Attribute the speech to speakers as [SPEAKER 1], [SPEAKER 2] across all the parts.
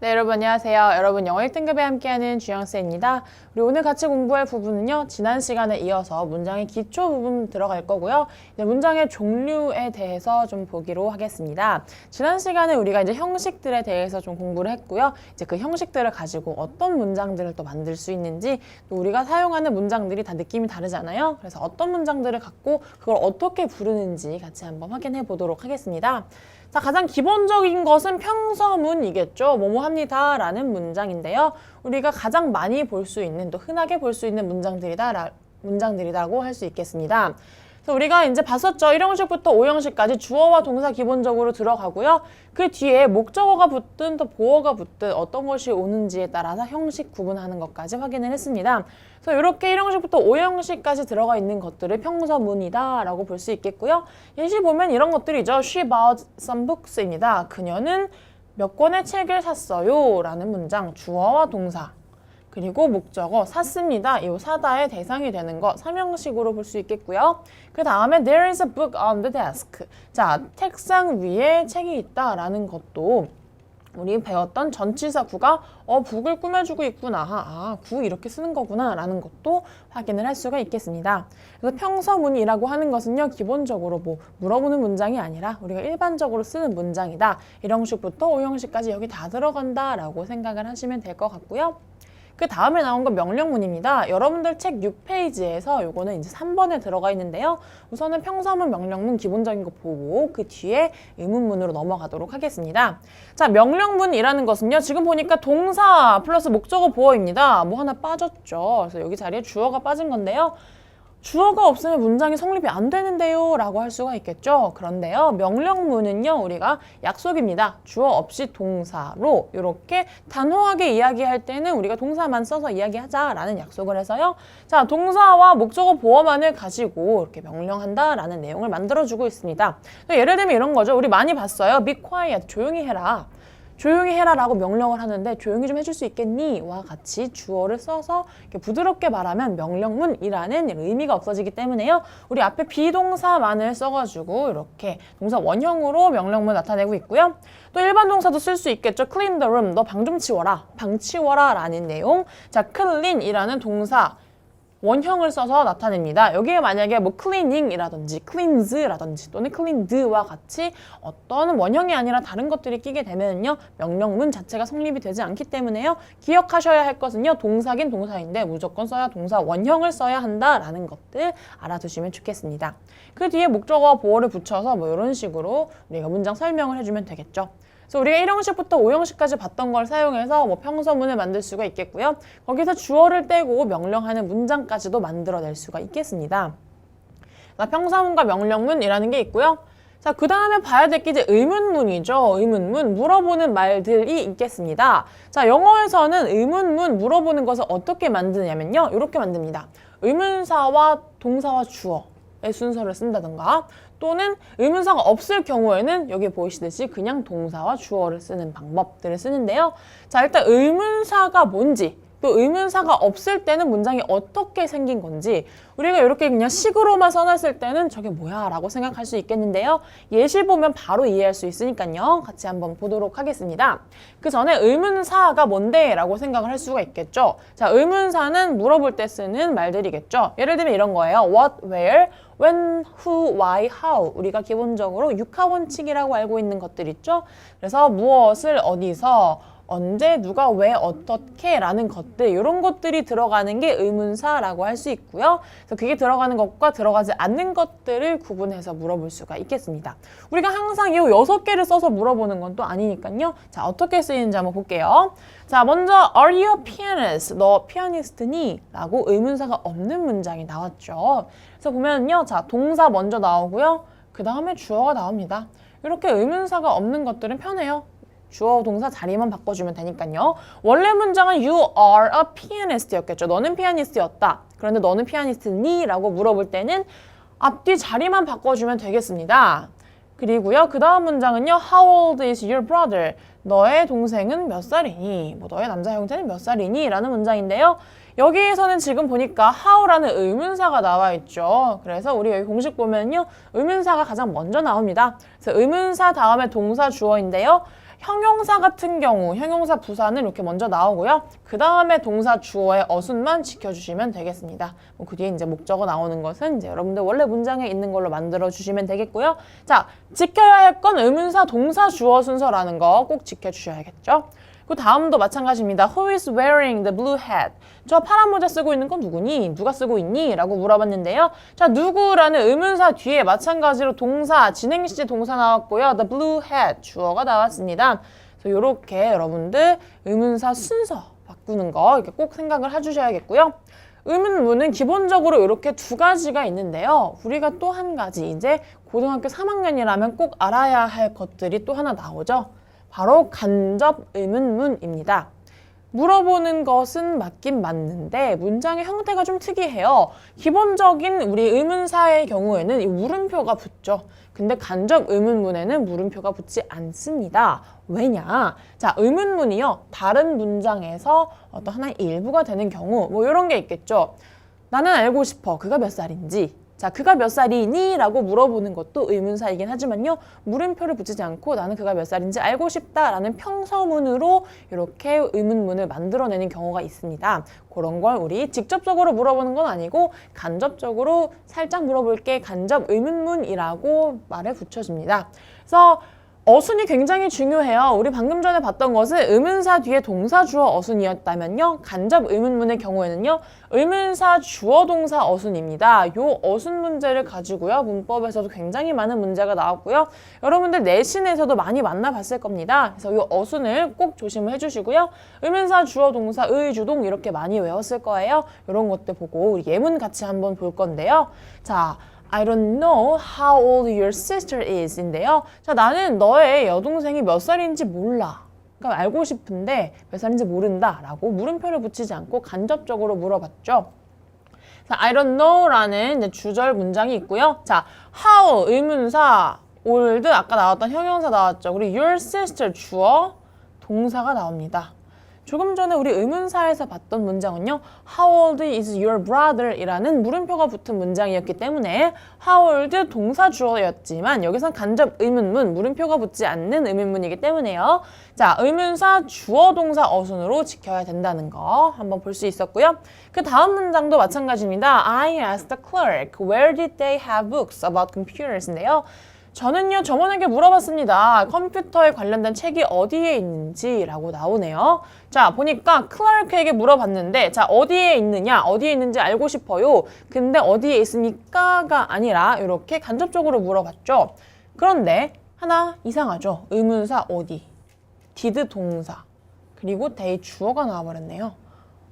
[SPEAKER 1] 네, 여러분 안녕하세요. 여러분 영어 1등급에 함께하는 주영쌤입니다. 우리 오늘 같이 공부할 부분은요. 지난 시간에 이어서 문장의 기초 부분 들어갈 거고요. 이제 문장의 종류에 대해서 좀 보기로 하겠습니다. 지난 시간에 우리가 이제 형식들에 대해서 좀 공부를 했고요. 이제 그 형식들을 가지고 어떤 문장들을 또 만들 수 있는지, 또 우리가 사용하는 문장들이 다 느낌이 다르잖아요. 그래서 어떤 문장들을 갖고 그걸 어떻게 부르는지 같이 한번 확인해 보도록 하겠습니다. 자, 가장 기본적인 것은 평서문이겠죠. 뭐뭐 합니다 라는 문장인데요. 우리가 가장 많이 볼 수 있는, 또 흔하게 볼 수 있는 문장들이라고 할 수 있겠습니다. 그래서 우리가 이제 봤었죠. 1형식부터 5형식까지 주어와 동사 기본적으로 들어가고요. 그 뒤에 목적어가 붙든 또 보어가 붙든 어떤 것이 오는지에 따라서 형식 구분하는 것까지 확인을 했습니다. 그래서 이렇게 1형식부터 5형식까지 들어가 있는 것들을 평서문이다 라고 볼 수 있겠고요. 예시 보면 이런 것들이죠. She bought some books입니다. 그녀는 몇 권의 책을 샀어요 라는 문장, 주어와 동사. 그리고 목적어 샀습니다. 이 사다의 대상이 되는 거 3형식으로 볼 수 있겠고요. 그 다음에 there is a book on the desk. 자, 책상 위에 책이 있다라는 것도 우리 배웠던 전치사 구가 북을 꾸며주고 있구나. 구 이렇게 쓰는 거구나 라는 것도 확인을 할 수가 있겠습니다. 그래서 평서문이라고 하는 것은요. 기본적으로 뭐 물어보는 문장이 아니라 우리가 일반적으로 쓰는 문장이다. 1형식부터 5형식까지 여기 다 들어간다 라고 생각을 하시면 될 것 같고요. 그 다음에 나온 건 명령문입니다. 여러분들 책 6페이지에서 요거는 이제 3번에 들어가 있는데요. 우선은 평서문, 명령문 기본적인 거 보고 그 뒤에 의문문으로 넘어가도록 하겠습니다. 자, 명령문이라는 것은요. 지금 보니까 동사 플러스 목적어 보어입니다. 뭐 하나 빠졌죠. 그래서 여기 자리에 주어가 빠진 건데요. 주어가 없으면 문장이 성립이 안 되는데요 라고 할 수가 있겠죠. 그런데요, 명령문은요, 우리가 약속입니다. 주어 없이 동사로 이렇게 단호하게 이야기할 때는 우리가 동사만 써서 이야기하자 라는 약속을 해서요. 자, 동사와 목적어 보어만을 가지고 이렇게 명령한다 라는 내용을 만들어주고 있습니다. 예를 들면 이런 거죠. 우리 많이 봤어요. Be quiet, 조용히 해라. 조용히 해라라고 명령을 하는데 조용히 좀 해줄 수 있겠니? 와 같이 주어를 써서 이렇게 부드럽게 말하면 명령문이라는 의미가 없어지기 때문에요. 우리 앞에 비동사만을 써가지고 이렇게 동사 원형으로 명령문 나타내고 있고요. 또 일반 동사도 쓸 수 있겠죠. Clean the room, 너 방 좀 치워라. 방 치워라 라는 내용. 자, clean이라는 동사 원형을 써서 나타냅니다. 여기에 만약에 뭐 cleaning이라든지 cleanse라든지 또는 cleaned와 같이 어떤 원형이 아니라 다른 것들이 끼게 되면요. 명령문 자체가 성립이 되지 않기 때문에요. 기억하셔야 할 것은요. 동사긴 동사인데 무조건 써야 동사 원형을 써야 한다라는 것들 알아두시면 좋겠습니다. 그 뒤에 목적어와 보어를 붙여서 뭐 이런 식으로 우리가 문장 설명을 해주면 되겠죠. 그래서 우리가 1형식부터 5형식까지 봤던 걸 사용해서 뭐 평서문을 만들 수가 있겠고요. 거기서 주어를 떼고 명령하는 문장까지도 만들어낼 수가 있겠습니다. 평서문과 명령문이라는 게 있고요. 자, 그 다음에 봐야 될 게 이제 의문문이죠. 의문문, 물어보는 말들이 있겠습니다. 자, 영어에서는 의문문, 물어보는 것을 어떻게 만드냐면요. 이렇게 만듭니다. 의문사와 동사와 주어의 순서를 쓴다든가 또는 의문사가 없을 경우에는 여기 보이시듯이 그냥 동사와 주어를 쓰는 방법들을 쓰는데요. 자, 일단 의문사가 뭔지 또 의문사가 없을 때는 문장이 어떻게 생긴 건지 우리가 이렇게 그냥 식으로만 써놨을 때는 저게 뭐야 라고 생각할 수 있겠는데요. 예시 보면 바로 이해할 수 있으니까요. 같이 한번 보도록 하겠습니다. 그 전에 의문사가 뭔데 라고 생각을 할 수가 있겠죠. 자, 의문사는 물어볼 때 쓰는 말들이겠죠. 예를 들면 이런 거예요. What, where, when, who, why, how. 우리가 기본적으로 육하원칙이라고 알고 있는 것들 있죠. 그래서 무엇을 어디서 언제, 누가, 왜, 어떻게 라는 것들 이런 것들이 들어가는 게 의문사라고 할 수 있고요. 그래서 그게 들어가는 것과 들어가지 않는 것들을 구분해서 물어볼 수가 있겠습니다. 우리가 항상 이 6개를 써서 물어보는 건 또 아니니까요. 자, 어떻게 쓰이는지 한번 볼게요. 자, 먼저 Are you a pianist? 너 피아니스트니? 라고 의문사가 없는 문장이 나왔죠. 그래서 보면요. 자, 동사 먼저 나오고요. 그 다음에 주어가 나옵니다. 이렇게 의문사가 없는 것들은 편해요. 주어 동사 자리만 바꿔주면 되니까요. 원래 문장은 You are a pianist 였겠죠. 너는 피아니스트였다. 그런데 너는 피아니스트니? 라고 물어볼 때는 앞뒤 자리만 바꿔주면 되겠습니다. 그리고요. 그 다음 문장은요. How old is your brother? 너의 동생은 몇 살이니? 뭐 너의 남자 형제는 몇 살이니? 라는 문장인데요. 여기에서는 지금 보니까 how라는 의문사가 나와 있죠. 그래서 우리 여기 공식 보면요. 의문사가 가장 먼저 나옵니다. 그래서 의문사 다음에 동사 주어인데요. 형용사 같은 경우 형용사 부사는 이렇게 먼저 나오고요. 그 다음에 동사 주어의 어순만 지켜주시면 되겠습니다. 그 뒤에 이제 목적어 나오는 것은 이제 여러분들 원래 문장에 있는 걸로 만들어 주시면 되겠고요. 자, 지켜야 할 건 의문사 동사 주어 순서라는 거 꼭 지켜주셔야겠죠. 그 다음도 마찬가지입니다. Who is wearing the blue hat? 저 파란 모자 쓰고 있는 건 누구니? 누가 쓰고 있니? 라고 물어봤는데요. 자, 누구라는 의문사 뒤에 마찬가지로 동사, 진행시 동사 나왔고요. The blue hat, 주어가 나왔습니다. 그래서 이렇게 여러분들 의문사 순서 바꾸는 거 이렇게 꼭 생각을 해주셔야겠고요. 의문문은 기본적으로 이렇게 두 가지가 있는데요. 우리가 또 한 가지, 이제 고등학교 3학년이라면 꼭 알아야 할 것들이 또 하나 나오죠. 바로 간접 의문문입니다. 물어보는 것은 맞긴 맞는데 문장의 형태가 좀 특이해요. 기본적인 우리 의문사의 경우에는 이 물음표가 붙죠. 근데 간접 의문문에는 물음표가 붙지 않습니다. 왜냐? 자, 의문문이요. 다른 문장에서 어떤 하나의 일부가 되는 경우 뭐 이런 게 있겠죠. 나는 알고 싶어. 그가 몇 살인지. 자, 그가 몇 살이니? 라고 물어보는 것도 의문사이긴 하지만요. 물음표를 붙이지 않고 나는 그가 몇 살인지 알고 싶다 라는 평서문으로 이렇게 의문문을 만들어내는 경우가 있습니다. 그런 걸 우리 직접적으로 물어보는 건 아니고 간접적으로 살짝 물어볼게 간접 의문문이라고 말에 붙여집니다. 그래서 어순이 굉장히 중요해요. 우리 방금 전에 봤던 것은 의문사 뒤에 동사 주어 어순이었다면요. 간접 의문문의 경우에는요. 의문사 주어 동사 어순입니다. 이 어순 문제를 가지고요. 문법에서도 굉장히 많은 문제가 나왔고요. 여러분들 내신에서도 많이 만나봤을 겁니다. 그래서 이 어순을 꼭 조심을 해주시고요. 의문사 주어 동사 의주동 이렇게 많이 외웠을 거예요. 이런 것들 보고 우리 예문 같이 한번 볼 건데요. 자, I don't know how old your sister is 인데요. 자, 나는 너의 여동생이 몇 살인지 몰라. 그러니까 알고 싶은데 몇 살인지 모른다 라고 물음표를 붙이지 않고 간접적으로 물어봤죠. 자, I don't know라는 이제 주절 문장이 있고요. 자, how 의문사, old 아까 나왔던 형용사 나왔죠. 그리고 your sister 주어, 동사가 나옵니다. 조금 전에 우리 의문사에서 봤던 문장은요. How old is your brother? 이라는 물음표가 붙은 문장이었기 때문에 How old 동사 주어였지만 여기선 간접 의문문, 물음표가 붙지 않는 의문문이기 때문에요. 자, 의문사 주어 동사 어순으로 지켜야 된다는 거 한번 볼 수 있었고요. 그 다음 문장도 마찬가지입니다. I asked the clerk, where did they have books about computers인데요. 저는요, 점원에게 물어봤습니다. 컴퓨터에 관련된 책이 어디에 있는지 라고 나오네요. 자, 보니까 클라르크에게 물어봤는데, 자, 어디에 있느냐, 어디에 있는지 알고 싶어요. 근데 어디에 있으니까가 아니라 이렇게 간접적으로 물어봤죠. 그런데 하나 이상하죠. 의문사 어디, did 동사, 그리고 they 주어가 나와버렸네요.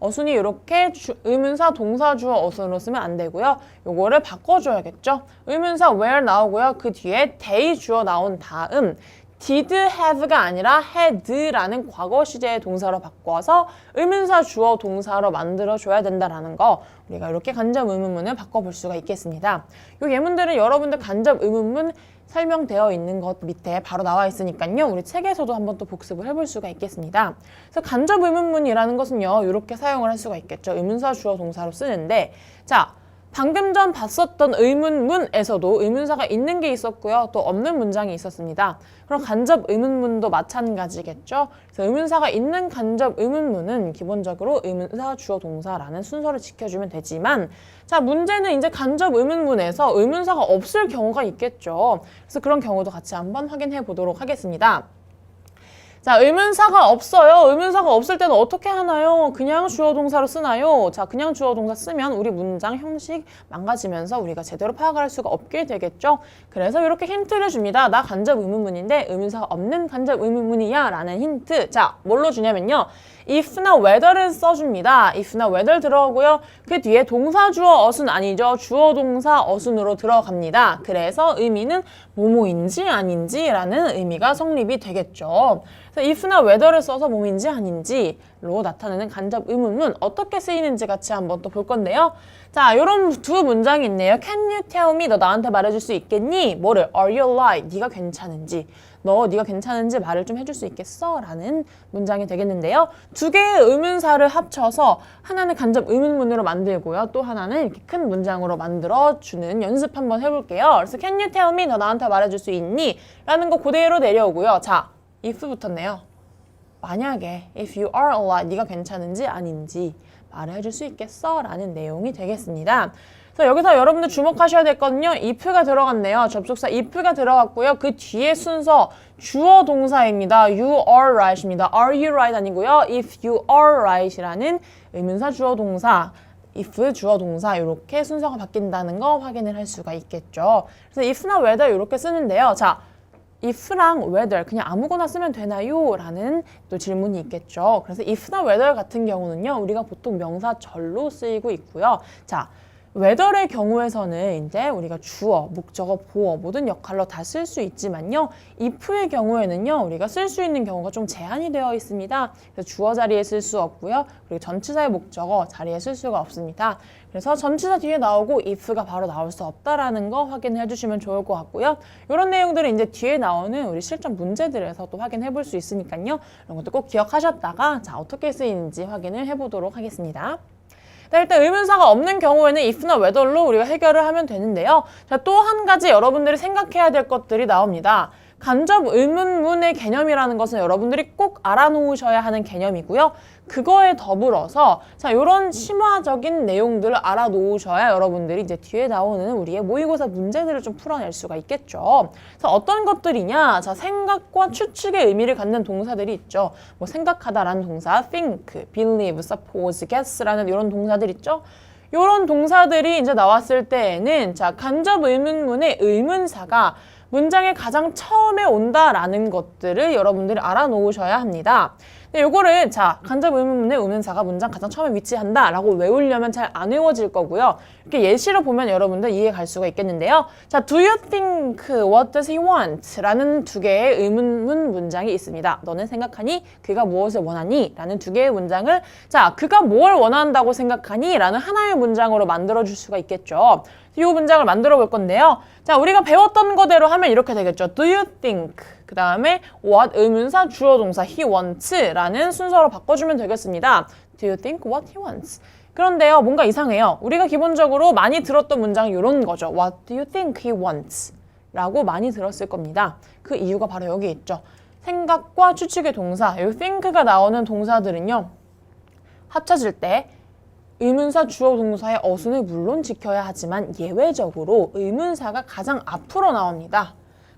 [SPEAKER 1] 어순이 이렇게 의문사 동사 주어 어순으로 쓰면 안 되고요. 요거를 바꿔줘야겠죠. 의문사 where 나오고요. 그 뒤에 they 주어 나온 다음 did have가 아니라 had라는 과거 시제의 동사로 바꿔서 의문사 주어 동사로 만들어줘야 된다라는 거 우리가 이렇게 간접 의문문을 바꿔볼 수가 있겠습니다. 요 예문들은 여러분들 간접 의문문 설명되어 있는 것 밑에 바로 나와 있으니까요. 우리 책에서도 한번 또 복습을 해볼 수가 있겠습니다. 그래서 간접 의문문이라는 것은요. 이렇게 사용을 할 수가 있겠죠. 의문사 주어 동사로 쓰는데 자, 방금 전 봤었던 의문문에서도 의문사가 있는 게 있었고요. 또 없는 문장이 있었습니다. 그럼 간접 의문문도 마찬가지겠죠. 그래서 의문사가 있는 간접 의문문은 기본적으로 의문사 주어 동사라는 순서를 지켜주면 되지만 자, 문제는 이제 간접 의문문에서 의문사가 없을 경우가 있겠죠. 그래서 그런 경우도 같이 한번 확인해 보도록 하겠습니다. 자, 의문사가 없어요. 의문사가 없을 때는 어떻게 하나요? 그냥 주어 동사로 쓰나요? 자, 그냥 주어 동사 쓰면 우리 문장 형식 망가지면서 우리가 제대로 파악을 할 수가 없게 되겠죠. 그래서 이렇게 힌트를 줍니다. 나 간접 의문문인데 의문사가 없는 간접 의문문이야 라는 힌트. 자, 뭘로 주냐면요. if나 whether를 써줍니다. if나 whether 들어가고요. 그 뒤에 동사 주어 어순 아니죠. 주어 동사 어순으로 들어갑니다. 그래서 의미는 뭐뭐인지 아닌지라는 의미가 성립이 되겠죠. 그래서 if나 whether를 써서 뭐인지 아닌지로 나타내는 간접 의문문 어떻게 쓰이는지 같이 한번 또 볼 건데요. 자, 이런 두 문장이 있네요. Can you tell me? 너 나한테 말해줄 수 있겠니? 뭐를? Are you alright? 네가 괜찮은지. 네가 괜찮은지 말을 좀 해줄 수 있겠어? 라는 문장이 되겠는데요. 두 개의 의문사를 합쳐서 하나는 간접 의문문으로 만들고요. 또 하나는 이렇게 큰 문장으로 만들어주는 연습 한번 해볼게요. 그래서 Can you tell me? 너 나한테 말해줄 수 있니? 라는 거 그대로 내려오고요. 자, if 붙었네요. 만약에 if you are alright, 네가 괜찮은지 아닌지 말을 해줄 수 있겠어? 라는 내용이 되겠습니다. 그래서 여기서 여러분들 주목하셔야 될 거는요. if가 들어갔네요. 접속사 if가 들어갔고요. 그 뒤에 순서 주어 동사입니다. You are right입니다. Are you right 아니고요. If you are right이라는 의문사 주어 동사, if 주어 동사 이렇게 순서가 바뀐다는 거 확인을 할 수가 있겠죠. 그래서 if나 whether 이렇게 쓰는데요. 자, if랑 whether 그냥 아무거나 쓰면 되나요? 라는 또 질문이 있겠죠. 그래서 if나 whether 같은 경우는요. 우리가 보통 명사절로 쓰이고 있고요. 자, whether의 경우에서는 이제 우리가 주어, 목적어, 보어 모든 역할로 다 쓸 수 있지만요. if의 경우에는요. 우리가 쓸 수 있는 경우가 좀 제한이 되어 있습니다. 그래서 주어 자리에 쓸 수 없고요. 그리고 전치사의 목적어 자리에 쓸 수가 없습니다. 그래서 전치사 뒤에 나오고 if가 바로 나올 수 없다라는 거 확인해 주시면 좋을 것 같고요. 이런 내용들은 이제 뒤에 나오는 우리 실전 문제들에서 또 확인해 볼 수 있으니까요. 이런 것도 꼭 기억하셨다가 자, 어떻게 쓰이는지 확인을 해보도록 하겠습니다. 네, 일단 의문사가 없는 경우에는 if나 whether로 우리가 해결을 하면 되는데요. 자, 또 한 가지 여러분들이 생각해야 될 것들이 나옵니다. 간접 의문문의 개념이라는 것은 여러분들이 꼭 알아놓으셔야 하는 개념이고요. 그거에 더불어서 자, 이런 심화적인 내용들을 알아놓으셔야 여러분들이 이제 뒤에 나오는 우리의 모의고사 문제들을 좀 풀어낼 수가 있겠죠. 그래서 어떤 것들이냐? 자, 생각과 추측의 의미를 갖는 동사들이 있죠. 뭐 생각하다라는 동사, think, believe, suppose, guess라는 이런 동사들 있죠. 이런 동사들이 이제 나왔을 때에는 자, 간접 의문문의 의문사가 문장의 가장 처음에 온다라는 것들을 여러분들이 알아놓으셔야 합니다. 근데 요거를 자, 간접 의문문의 의문사가 문장 가장 처음에 위치한다라고 외우려면 잘 안 외워질 거고요. 이렇게 예시로 보면 여러분들 이해 갈 수가 있겠는데요. 자, do you think what does he want? 라는 두 개의 의문문 문장이 있습니다. 너는 생각하니? 그가 무엇을 원하니? 라는 두 개의 문장을 자, 그가 뭘 원한다고 생각하니? 라는 하나의 문장으로 만들어줄 수가 있겠죠. 이 문장을 만들어 볼 건데요. 자, 우리가 배웠던 거대로 하면 이렇게 되겠죠. Do you think? 그 다음에 what 의문사 주어 동사 he wants 라는 순서로 바꿔주면 되겠습니다. Do you think what he wants? 그런데요, 뭔가 이상해요. 우리가 기본적으로 많이 들었던 문장이 이런 거죠. What do you think he wants? 라고 많이 들었을 겁니다. 그 이유가 바로 여기 있죠. 생각과 추측의 동사, 여기 think가 나오는 동사들은요. 합쳐질 때 의문사 주어 동사의 어순을 물론 지켜야 하지만 예외적으로 의문사가 가장 앞으로 나옵니다.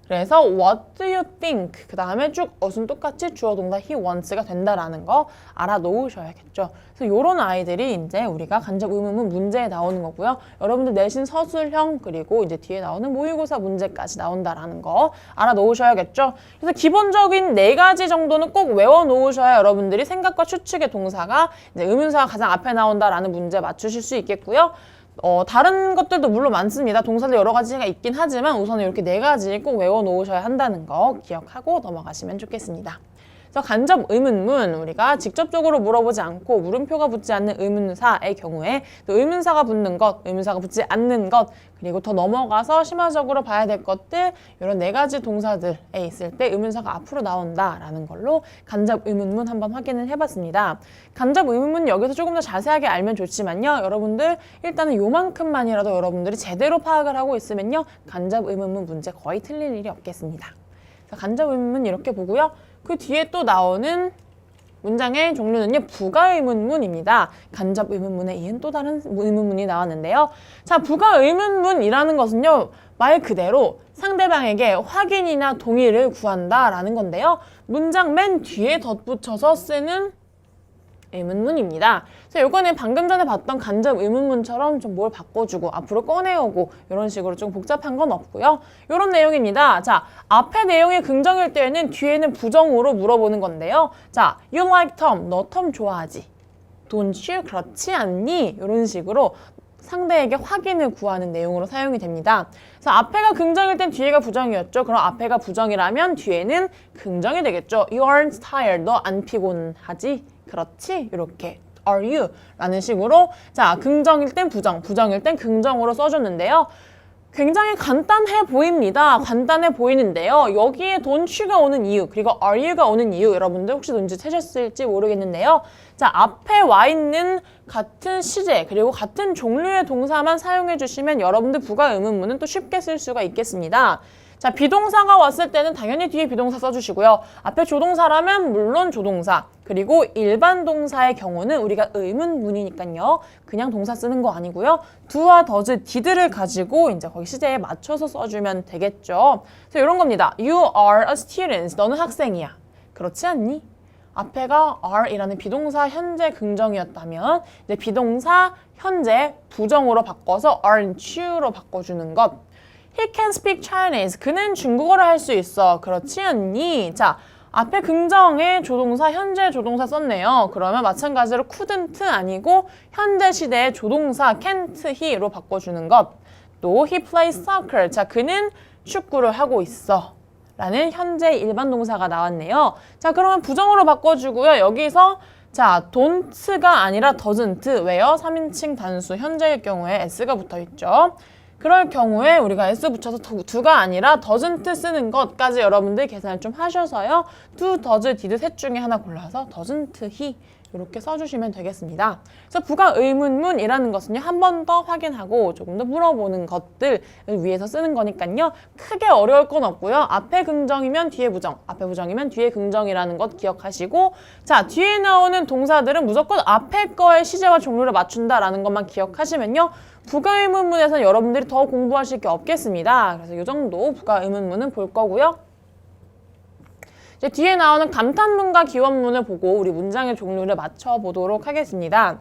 [SPEAKER 1] 그래서 what do you think? 그 다음에 쭉 어순 똑같이 주어 동사 he wants가 된다라는 거 알아놓으셔야겠죠. 그래서 이런 아이들이 이제 우리가 간접 의문문 문제에 나오는 거고요. 여러분들 내신 서술형 그리고 이제 뒤에 나오는 모의고사 문제까지 나온다라는 거 알아놓으셔야겠죠. 그래서 기본적인 4가지 정도는 꼭 외워놓으셔야 여러분들이 생각과 추측의 동사가 이제 의문사가 가장 앞에 나온다라는 문제 맞추실 수 있겠고요. 다른 것들도 물론 많습니다. 동사도 여러 가지가 있긴 하지만 우선 이렇게 4가지 꼭 외워놓으셔야 한다는 거 기억하고 넘어가시면 좋겠습니다. 그래서 간접 의문문, 우리가 직접적으로 물어보지 않고 물음표가 붙지 않는 의문사의 경우에 또 의문사가 붙는 것, 의문사가 붙지 않는 것, 그리고 더 넘어가서 심화적으로 봐야 될 것들, 이런 4가지 동사들에 있을 때 의문사가 앞으로 나온다라는 걸로 간접 의문문 한번 확인을 해봤습니다. 간접 의문문 여기서 조금 더 자세하게 알면 좋지만요. 여러분들 일단은 요만큼만이라도 여러분들이 제대로 파악을 하고 있으면요. 간접 의문문 문제 거의 틀릴 일이 없겠습니다. 간접 의문문 이렇게 보고요. 그 뒤에 또 나오는 문장의 종류는요. 부가 의문문입니다. 간접 의문문에 이은 또 다른 의문문이 나왔는데요. 자, 부가 의문문이라는 것은요. 말 그대로 상대방에게 확인이나 동의를 구한다라는 건데요. 문장 맨 뒤에 덧붙여서 쓰는 의문문입니다. 그래서 요거는 방금 전에 봤던 간접 의문문처럼 좀 뭘 바꿔주고 앞으로 꺼내오고 이런 식으로 좀 복잡한 건 없고요. 이런 내용입니다. 자, 앞에 내용이 긍정일 때에는 뒤에는 부정으로 물어보는 건데요. 자, you like Tom. 너 톰 좋아하지? Don't you? 그렇지 않니? 이런 식으로 상대에게 확인을 구하는 내용으로 사용이 됩니다. 그래서 앞에가 긍정일 땐 뒤에가 부정이었죠. 그럼 앞에가 부정이라면 뒤에는 긍정이 되겠죠. You aren't tired. 너 안 피곤하지? 그렇지? 이렇게 are you? 라는 식으로 자, 긍정일 땐 부정, 부정일 땐 긍정으로 써줬는데요. 굉장히 간단해 보입니다. 간단해 보이는데요. 여기에 don't you가 오는 이유, 그리고 are you가 오는 이유 여러분들 혹시 눈치채셨을지 모르겠는데요. 자, 앞에 와 있는 같은 시제 그리고 같은 종류의 동사만 사용해 주시면 여러분들 부가 의문문은 또 쉽게 쓸 수가 있겠습니다. 자, 비동사가 왔을 때는 당연히 뒤에 비동사 써주시고요. 앞에 조동사라면 물론 조동사. 그리고 일반 동사의 경우는 우리가 의문문이니까요. 그냥 동사 쓰는 거 아니고요. do와 does, did를 가지고 이제 거기 시제에 맞춰서 써주면 되겠죠. 그래서 이런 겁니다. You are a student. 너는 학생이야. 그렇지 않니? 앞에가 are이라는 비동사 현재 긍정이었다면 이제 비동사 현재 부정으로 바꿔서 aren't you로 바꿔주는 것. He can speak Chinese. 그는 중국어를 할 수 있어. 그렇지 않니? 자, 앞에 긍정에 조동사, 현재 조동사 썼네요. 그러면 마찬가지로 couldn't 아니고 현재 시대의 조동사 can't he로 바꿔주는 것. 또 he plays soccer. 자, 그는 축구를 하고 있어. 라는 현재 일반 동사가 나왔네요. 자, 그러면 부정으로 바꿔주고요. 여기서 자, don't가 아니라 doesn't. 왜요? 3인칭 단수 현재의 경우에 s가 붙어있죠. 그럴 경우에 우리가 s 붙여서 do가 아니라 doesn't 쓰는 것까지 여러분들 계산을 좀 하셔서요. do, does, did 셋 중에 하나 골라서 doesn't he 이렇게 써주시면 되겠습니다. 그래서 부가 의문문이라는 것은요. 한 번 더 확인하고 조금 더 물어보는 것들을 위해서 쓰는 거니까요. 크게 어려울 건 없고요. 앞에 긍정이면 뒤에 부정, 앞에 부정이면 뒤에 긍정이라는 것 기억하시고 자, 뒤에 나오는 동사들은 무조건 앞에 거의 시제와 종류를 맞춘다라는 것만 기억하시면요. 부가 의문문에서는 여러분들이 더 공부하실 게 없겠습니다. 그래서 이 정도 부가 의문문은 볼 거고요. 이제 뒤에 나오는 감탄문과 기원문을 보고 우리 문장의 종류를 맞춰보도록 하겠습니다.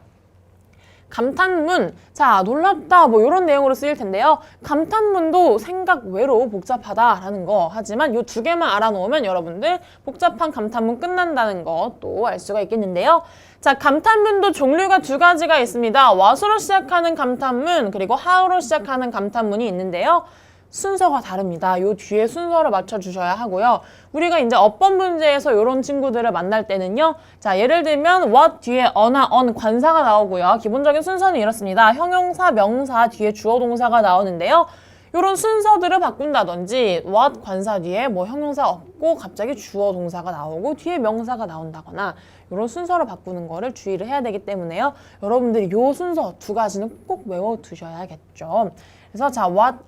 [SPEAKER 1] 감탄문, 자, 놀랍다 뭐 이런 내용으로 쓰일 텐데요. 감탄문도 생각 외로 복잡하다라는 거 하지만 이 두 개만 알아놓으면 여러분들 복잡한 감탄문 끝난다는 것도 알 수가 있겠는데요. 자, 감탄문도 종류가 두 가지가 있습니다. what으로 시작하는 감탄문 그리고 how로 시작하는 감탄문이 있는데요. 순서가 다릅니다. 요 뒤에 순서를 맞춰주셔야 하고요. 우리가 이제 어법 문제에서 이런 친구들을 만날 때는요. 자, 예를 들면 what 뒤에 어나 on 관사가 나오고요. 기본적인 순서는 이렇습니다. 형용사, 명사 뒤에 주어 동사가 나오는데요. 이런 순서들을 바꾼다든지 what 관사 뒤에 뭐 형용사 없고 갑자기 주어 동사가 나오고 뒤에 명사가 나온다거나 이런 순서를 바꾸는 거를 주의를 해야 되기 때문에요. 여러분들이 요 순서 두 가지는 꼭 외워두셔야겠죠. 그래서 자, what,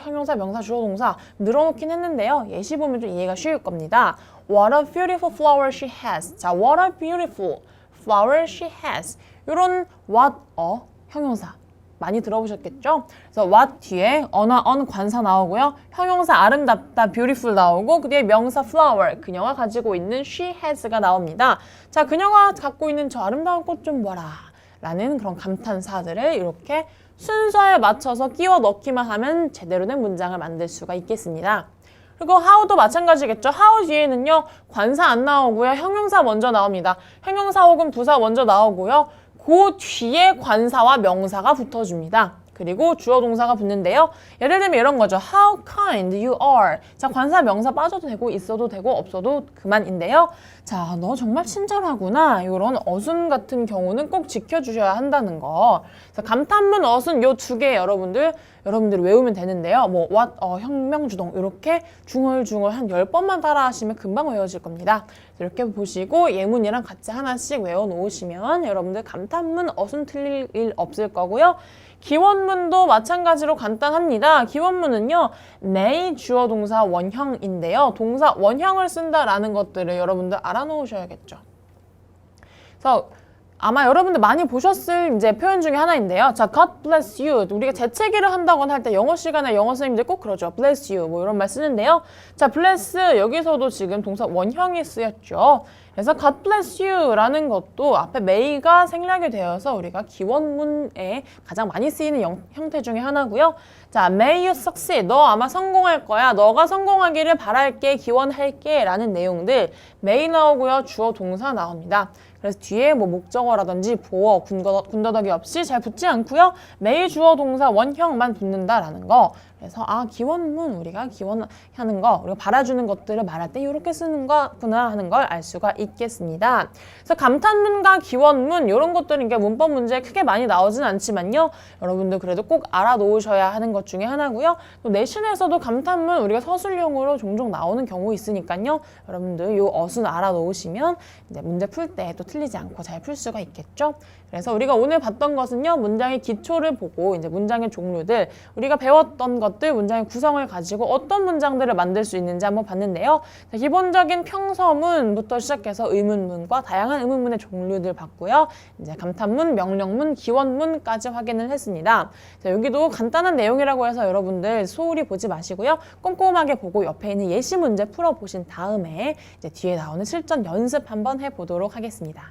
[SPEAKER 1] 형용사, 명사, 주어, 동사 늘어놓긴 했는데요. 예시 보면 좀 이해가 쉬울 겁니다. What a beautiful flower she has. 자, what a beautiful flower she has. 이런 what, 형용사 많이 들어보셨겠죠? 그래서 what 뒤에 어나 on 관사 나오고요. 형용사 아름답다, beautiful 나오고 그 뒤에 명사 flower, 그녀가 가지고 있는 she has가 나옵니다. 자, 그녀가 갖고 있는 저 아름다운 꽃 좀 봐라. 라는 그런 감탄사들을 이렇게 순서에 맞춰서 끼워 넣기만 하면 제대로 된 문장을 만들 수가 있겠습니다. 그리고 how도 마찬가지겠죠. how 뒤에는요. 관사 안 나오고요. 형용사 먼저 나옵니다. 형용사 혹은 부사 먼저 나오고요. 그 뒤에 관사와 명사가 붙어줍니다. 그리고 주어 동사가 붙는데요. 예를 들면 이런 거죠. How kind you are. 자, 관사 명사 빠져도 되고 있어도 되고 없어도 그만인데요. 자, 너 정말 친절하구나. 이런 어순 같은 경우는 꼭 지켜주셔야 한다는 거. 그래서 감탄문, 어순 요 두 개 여러분들 외우면 되는데요. 뭐 what, 혁명주동 이렇게 중얼중얼 한 10번만 따라하시면 금방 외워질 겁니다. 이렇게 보시고 예문이랑 같이 하나씩 외워놓으시면 여러분들 감탄문, 어순 틀릴 일 없을 거고요. 기원문도 마찬가지로 간단합니다. 기원문은요. may 주어 동사 원형인데요. 동사 원형을 쓴다라는 것들을 여러분들 알아놓으셔야겠죠. 그래서 아마 여러분들 많이 보셨을 이제 표현 중에 하나인데요. 자, God bless you. 우리가 재채기를 한다거나 할 때 영어 시간에 영어 선생님들 꼭 그러죠. bless you 뭐 이런 말 쓰는데요. 자, bless 여기서도 지금 동사 원형이 쓰였죠. 그래서 God bless you라는 것도 앞에 may가 생략이 되어서 우리가 기원문에 가장 많이 쓰이는 형태 중에 하나고요. 자, may you succeed. 너 아마 성공할 거야. 너가 성공하기를 바랄게, 기원할게 라는 내용들 may 나오고요. 주어 동사 나옵니다. 그래서 뒤에 뭐 목적어라든지 보어, 군더더기 없이 잘 붙지 않고요. may 주어 동사 원형만 붙는다라는 거. 그래서 기원문 우리가 기원하는 거, 우리가 바라주는 것들을 말할 때 이렇게 쓰는 거구나 하는 걸 알 수가 있겠습니다. 그래서 감탄문과 기원문 이런 것들은 이게 문법 문제에 크게 많이 나오진 않지만요. 여러분들 그래도 꼭 알아놓으셔야 하는 것 중에 하나고요. 또 내신에서도 감탄문 우리가 서술형으로 종종 나오는 경우 있으니까요. 여러분들 이 어순 알아놓으시면 이제 문제 풀 때 또 틀리지 않고 잘 풀 수가 있겠죠. 그래서 우리가 오늘 봤던 것은요, 문장의 기초를 보고 이제 문장의 종류들, 우리가 배웠던 것들, 문장의 구성을 가지고 어떤 문장들을 만들 수 있는지 한번 봤는데요. 자, 기본적인 평서문부터 시작해서 의문문과 다양한 의문문의 종류들 봤고요. 이제 감탄문, 명령문, 기원문까지 확인을 했습니다. 자, 여기도 간단한 내용이라고 해서 여러분들 소홀히 보지 마시고요. 꼼꼼하게 보고 옆에 있는 예시 문제 풀어보신 다음에 이제 뒤에 나오는 실전 연습 한번 해보도록 하겠습니다.